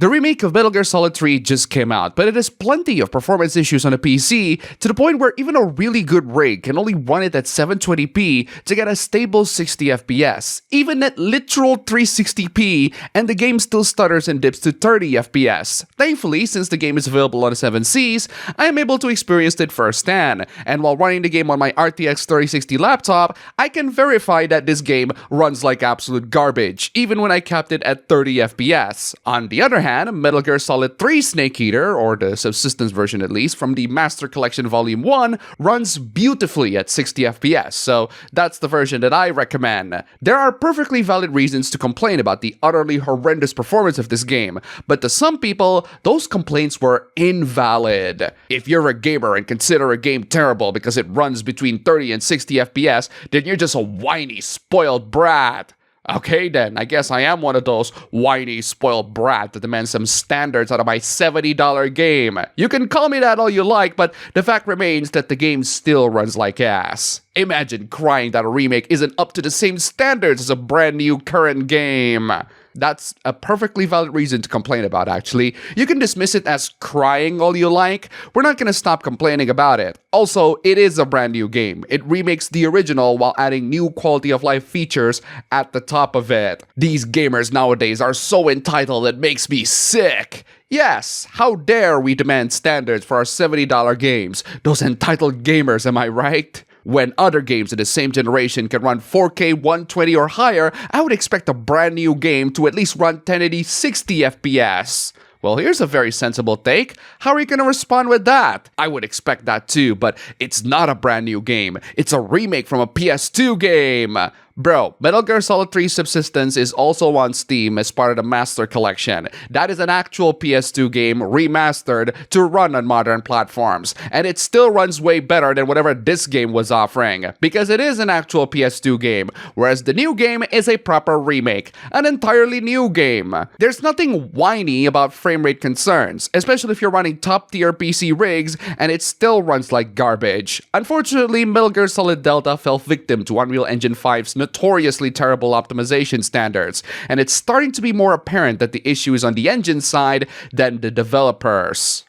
The remake of Metal Gear Solid 3 just came out, but it has plenty of performance issues on the PC to the point where even a really good rig can only run it at 720p to get a stable 60 FPS, even at literal 360p, and the game still stutters and dips to 30 FPS. Thankfully, since the game is available on the 7Cs, I am able to experience it firsthand, and while running the game on my RTX 3060 laptop, I can verify that this game runs like absolute garbage, even when I capped it at 30 FPS. On the other hand, Metal Gear Solid 3 Snake Eater, or the Subsistence version at least, from the Master Collection Volume 1, runs beautifully at 60 FPS, so that's the version that I recommend. There are perfectly valid reasons to complain about the utterly horrendous performance of this game, but to some people, those complaints were invalid. If you're a gamer and consider a game terrible because it runs between 30 and 60 FPS, then you're just a whiny, spoiled brat. Okay then, I guess I am one of those whiny, spoiled brat that demands some standards out of my $70 game. You can call me that all you like, but the fact remains that the game still runs like ass. Imagine crying that a remake isn't up to the same standards as a brand new current game. That's a perfectly valid reason to complain about, actually. You can dismiss it as crying all you like. We're not gonna stop complaining about it. Also, it is a brand new game. It remakes the original while adding new quality of life features at the top of it. These gamers nowadays are so entitled it makes me sick. Yes, how dare we demand standards for our $70 games? Those entitled gamers, am I right? When other games in the same generation can run 4K 120 or higher, I would expect a brand new game to at least run 1080 60 FPS. Well, here's a very sensible take. How are you gonna respond with that? I would expect that too, but it's not a brand new game. It's a remake from a PS2 game. Bro, Metal Gear Solid 3 Subsistence is also on Steam as part of the Master Collection. That is an actual PS2 game remastered to run on modern platforms, and it still runs way better than whatever this game was offering, because it is an actual PS2 game, whereas the new game is a proper remake, an entirely new game. There's nothing whiny about framerate concerns, especially if you're running top-tier PC rigs and it still runs like garbage. Unfortunately, Metal Gear Solid Delta fell victim to Unreal Engine 5's notoriously terrible optimization standards, and it's starting to be more apparent that the issue is on the engine side than the developers.